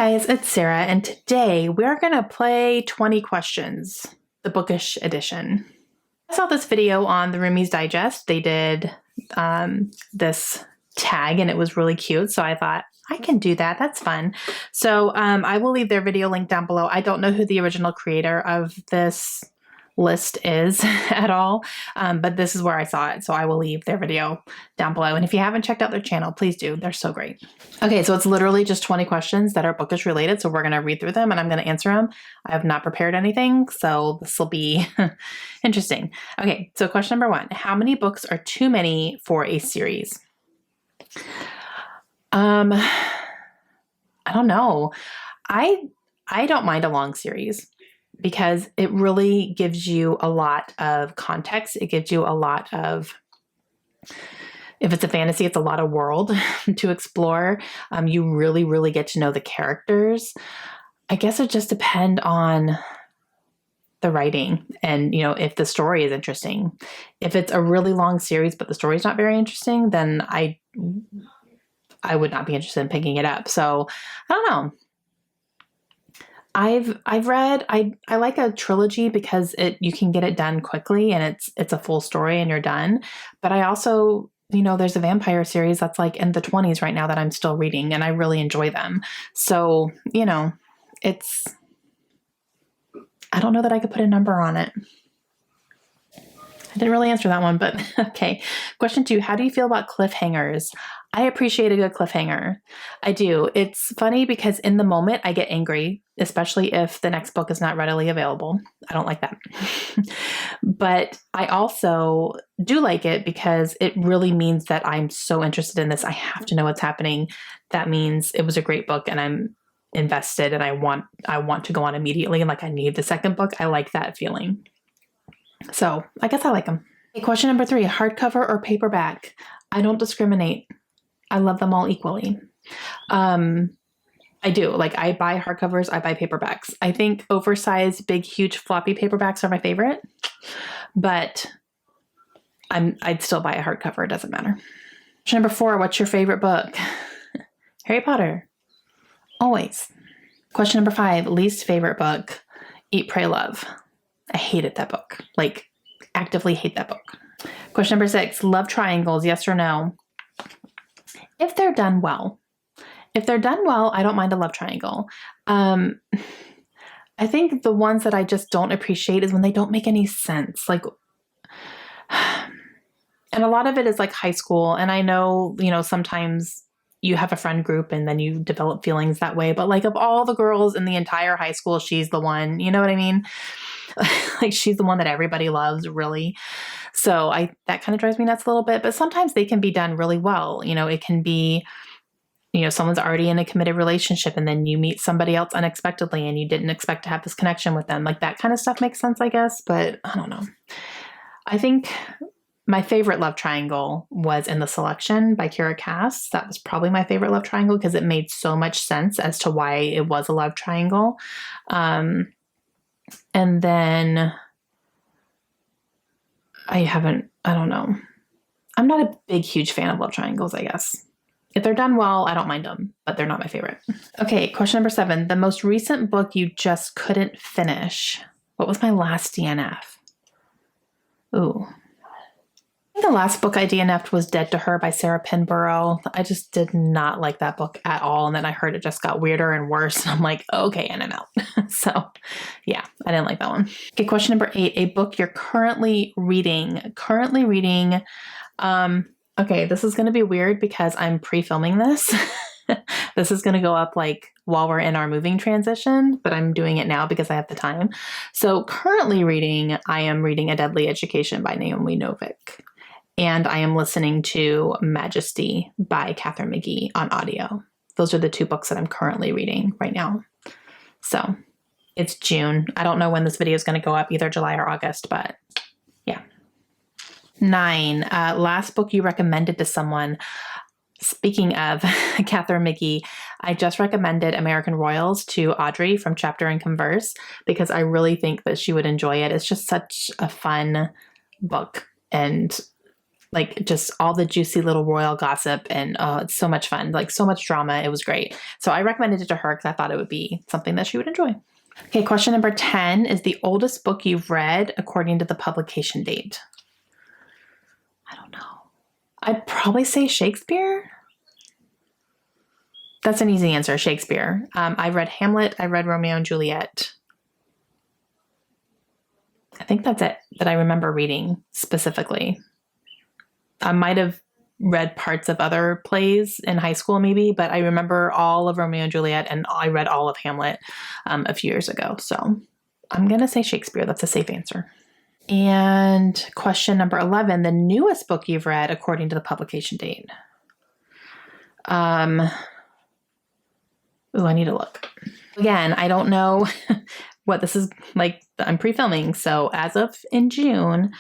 Guys, it's Sarah, and today we're going to play 20 Questions, the bookish edition. I saw this video on the Roomies Digest. They did this tag, and it was really cute, so I thought, I can do that. That's fun. So I will leave their video link down below. I don't know who the original creator of this list is at all, but this is where I saw it, so I will leave their video down below. And if you haven't checked out their channel, please do. They're so great. Okay, so it's literally just 20 questions that are bookish related, so we're going to read through them and I'm going to answer them. I have not prepared anything, so this will be interesting. Okay, so question number 1. How many books are too many for a series? I don't know. I don't mind a long series, because it really gives you a lot of context. It gives you a lot of, if it's a fantasy, it's a lot of world to explore. You really, really get to know the characters. I guess it just depends on the writing and, if the story is interesting. If it's a really long series, but the story's not very interesting, then I would not be interested in picking it up. So I don't know. I've read, I like a trilogy because you can get it done quickly and it's a full story and you're done. But I also, there's a vampire series that's like in the 20s right now that I'm still reading and I really enjoy them. So, I don't know that I could put a number on it. I didn't really answer that one, but okay. Question 2, how do you feel about cliffhangers? I appreciate a good cliffhanger. I do. It's funny because in the moment I get angry, especially if the next book is not readily available. I don't like that. But I also do like it because it really means that I'm so interested in this. I have to know what's happening. That means it was a great book and I'm invested and I want to go on immediately. And I need the second book. I like that feeling. So I guess I like them. Okay, question number 3, hardcover or paperback? I don't discriminate. I love them all equally. I do. I buy hardcovers, I buy paperbacks. I think oversized, big, huge, floppy paperbacks are my favorite, but I'd still buy a hardcover. It doesn't matter. Question number 4, what's your favorite book? Harry Potter. Always. Question number 5, least favorite book? Eat, Pray, Love. I hated that book. Actively hate that book. Question number 6, love triangles, yes or no? If they're done well. If they're done well, I don't mind a love triangle. I think the ones that I just don't appreciate is when they don't make any sense. And a lot of it is high school. And I know, sometimes you have a friend group and then you develop feelings that way. But of all the girls in the entire high school, she's the one, you know what I mean? She's the one that everybody loves, really. So that kind of drives me nuts a little bit, but sometimes they can be done really well. It can be, someone's already in a committed relationship and then you meet somebody else unexpectedly and you didn't expect to have this connection with them. That kind of stuff makes sense, I guess, but I don't know. I think my favorite love triangle was In the Selection by Kira Cass. That was probably my favorite love triangle because it made so much sense as to why it was a love triangle. And then I don't know. I'm not a big, huge fan of love triangles, I guess. If they're done well, I don't mind them, but they're not my favorite. Okay, question number 7. The most recent book you just couldn't finish. What was my last DNF? Ooh. The last book I DNF'd was Dead to Her by Sarah Pinborough. I just did not like that book at all. And then I heard it just got weirder and worse. And I'm like, okay, and I'm out. So yeah, I didn't like that one. Okay, question number 8, a book you're currently reading. Okay, this is going to be weird because I'm pre-filming this. This is going to go up while we're in our moving transition, but I'm doing it now because I have the time. So currently reading, I am reading A Deadly Education by Naomi Novik. And I am listening to Majesty by Katharine McGee on audio. Those are the 2 books that I'm currently reading right now. So it's June. I don't know when this video is going to go up, either July or August, but yeah. 9, last book you recommended to someone. Speaking of Katharine McGee, I just recommended American Royals to Audrey from Chapter and Converse because I really think that she would enjoy it. It's just such a fun book and like just all the juicy little royal gossip, and it's so much fun, like so much drama. It was great. So I recommended it to her because I thought it would be something that she would enjoy. Okay, question number 10 is the oldest book you've read according to the publication date. I don't know. I'd probably say Shakespeare. That's an easy answer, Shakespeare. I read Hamlet. I read Romeo and Juliet. I think that's it that I remember reading specifically. I might have read parts of other plays in high school maybe, but I remember all of Romeo and Juliet, and I read all of Hamlet a few years ago. So I'm going to say Shakespeare. That's a safe answer. And question number 11, the newest book you've read according to the publication date. I need to look. Again, I don't know what this is like. I'm pre-filming. So as of in June,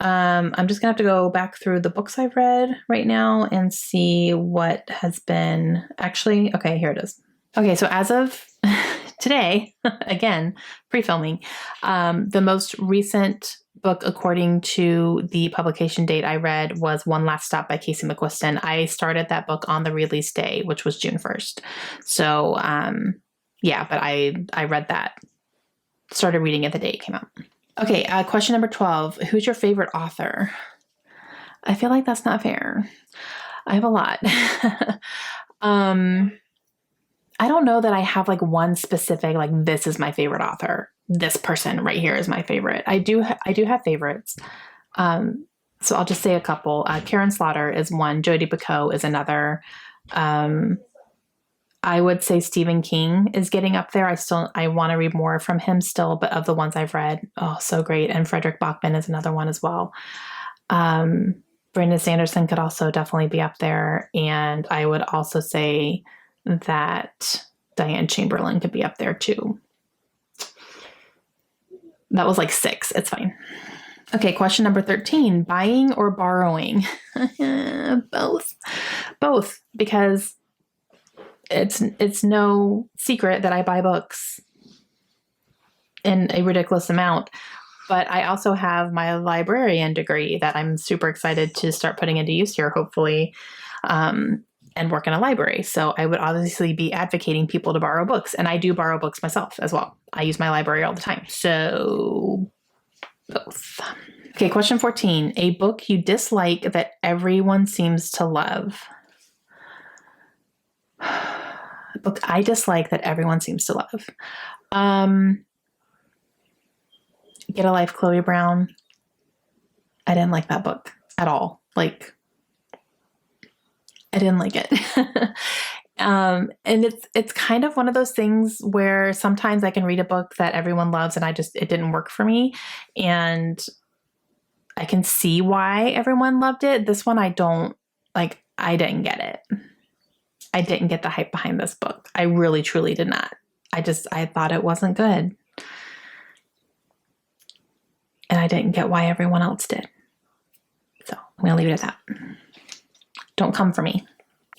I'm just gonna have to go back through the books I've read right now and see what has been actually, okay, here it is. Okay, so as of today, again, pre-filming, the most recent book according to the publication date I read was One Last Stop by Casey McQuiston. I started that book on the release day, which was June 1st. So yeah, but I read that, started reading it the day it came out. Okay, question number 12. Who's your favorite author? I feel like that's not fair. I have a lot. I don't know that I have like one specific, like this is my favorite author. This person right here is my favorite. I do have favorites. So I'll just say a couple. Karen Slaughter is one. Jodi Picoult is another. I would say Stephen King is getting up there. I want to read more from him still, but of the ones I've read, oh, so great. And Frederick Bachman is another one as well. Brandon Sanderson could also definitely be up there. And I would also say that Diane Chamberlain could be up there too. That was like 6. It's fine. Okay, question number 13, buying or borrowing? Both, because it's no secret that I buy books in a ridiculous amount, but I also have my librarian degree that I'm super excited to start putting into use here, hopefully, and work in a library. So I would obviously be advocating people to borrow books, and I do borrow books myself as well. I use my library all the time. So both. Okay, question 14, a book you dislike that everyone seems to love. A book I dislike that everyone seems to love. Get a Life, Chloe Brown. I didn't like that book at all. Like, I didn't like it. And it's kind of one of those things where sometimes I can read a book that everyone loves and it didn't work for me. And I can see why everyone loved it. This one I didn't get it. I didn't get the hype behind this book. I really, truly did not. I thought it wasn't good. And I didn't get why everyone else did. So I'm going to leave it at that. Don't come for me.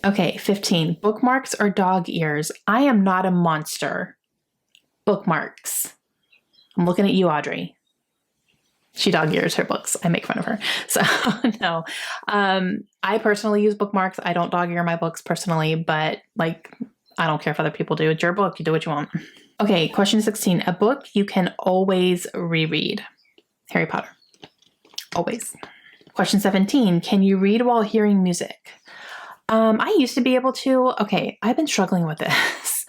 Okay, 15. Bookmarks or dog ears? I am not a monster. Bookmarks. I'm looking at you, Audrey. She dog ears her books. I make fun of her. So no. I personally use bookmarks. I don't dog ear my books personally, but like, I don't care if other people do. It's your book. You do what you want. Okay, question 16. A book you can always reread. Harry Potter. Always. Question 17. Can you read while hearing music? I used to be able to. Okay, I've been struggling with this,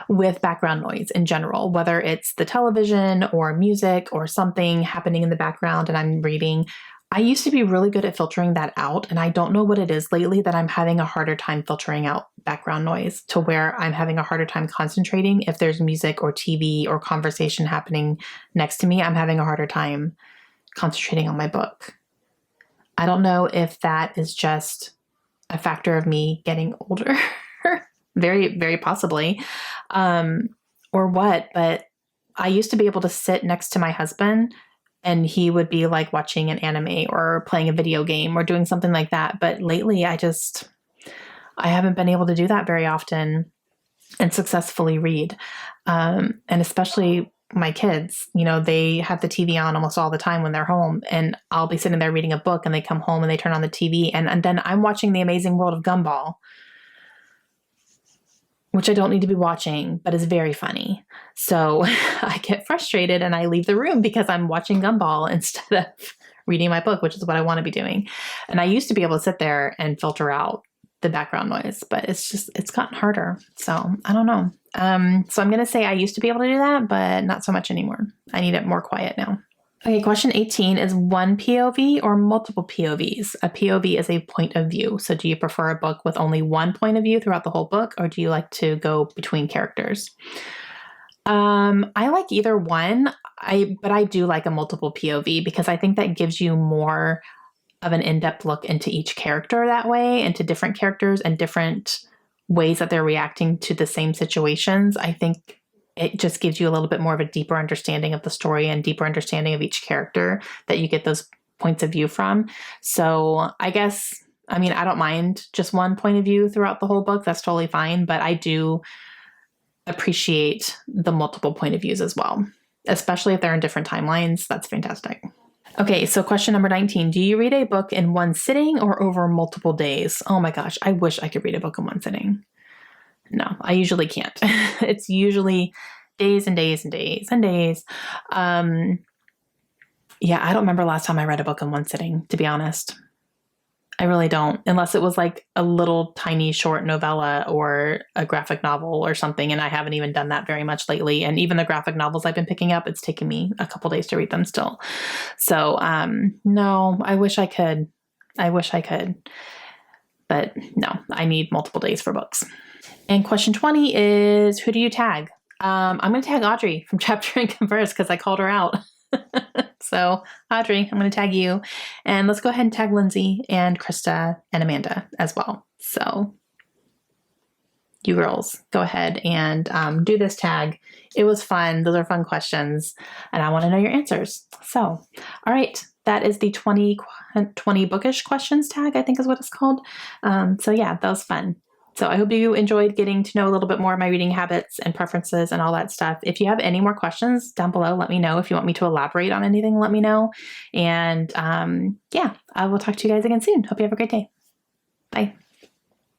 with background noise in general, whether it's the television or music or something happening in the background and I'm reading. I used to be really good at filtering that out, and I don't know what it is lately that I'm having a harder time filtering out background noise to where I'm having a harder time concentrating. If there's music or TV or conversation happening next to me, I'm having a harder time concentrating on my book. I don't know if that is just a factor of me getting older, very, very possibly, or what, but I used to be able to sit next to my husband and he would be like watching an anime or playing a video game or doing something like that. But lately I haven't been able to do that very often and successfully read. And especially my kids, they have the TV on almost all the time when they're home, and I'll be sitting there reading a book and they come home and they turn on the TV and then I'm watching The Amazing World of Gumball, which I don't need to be watching, but is very funny. So I get frustrated and I leave the room because I'm watching Gumball instead of reading my book, which is what I want to be doing. And I used to be able to sit there and filter out the background noise, but it's gotten harder. So I don't know. So I'm going to say I used to be able to do that, but not so much anymore. I need it more quiet now. Okay, question 18 is one POV or multiple POVs? A POV is a point of view. So do you prefer a book with only one point of view throughout the whole book, or do you like to go between characters? I like either one, but I do like a multiple POV because I think that gives you more of an in-depth look into each character that way, into different characters and different ways that they're reacting to the same situations. I think it just gives you a little bit more of a deeper understanding of the story and deeper understanding of each character that you get those points of view from. So I don't mind just one point of view throughout the whole book. That's totally fine. But I do appreciate the multiple point of views as well, especially if they're in different timelines. That's fantastic. Okay, so question number 19. Do you read a book in one sitting or over multiple days? Oh my gosh, I wish I could read a book in one sitting. No, I usually can't. It's usually days and days and days and days. Yeah, I don't remember last time I read a book in one sitting, to be honest. I really don't, unless it was like a little tiny short novella or a graphic novel or something. And I haven't even done that very much lately. And even the graphic novels I've been picking up, it's taken me a couple days to read them still. So, no, I wish I could. But no, I need multiple days for books. And question 20 is, who do you tag? I'm going to tag Audrey from Chapter and Converse because I called her out. So Audrey, I'm going to tag you, and let's go ahead and tag Lindsay and Krista and Amanda as well. So you girls, go ahead and do this tag. It was fun. Those are fun questions, and I want to know your answers. So, all right, that is the 20 Bookish Questions tag, I think is what it's called. So yeah, that was fun. So I hope you enjoyed getting to know a little bit more of my reading habits and preferences and all that stuff. If you have any more questions down below, let me know. If you want me to elaborate on anything, let me know. And yeah, I will talk to you guys again soon. Hope you have a great day. Bye.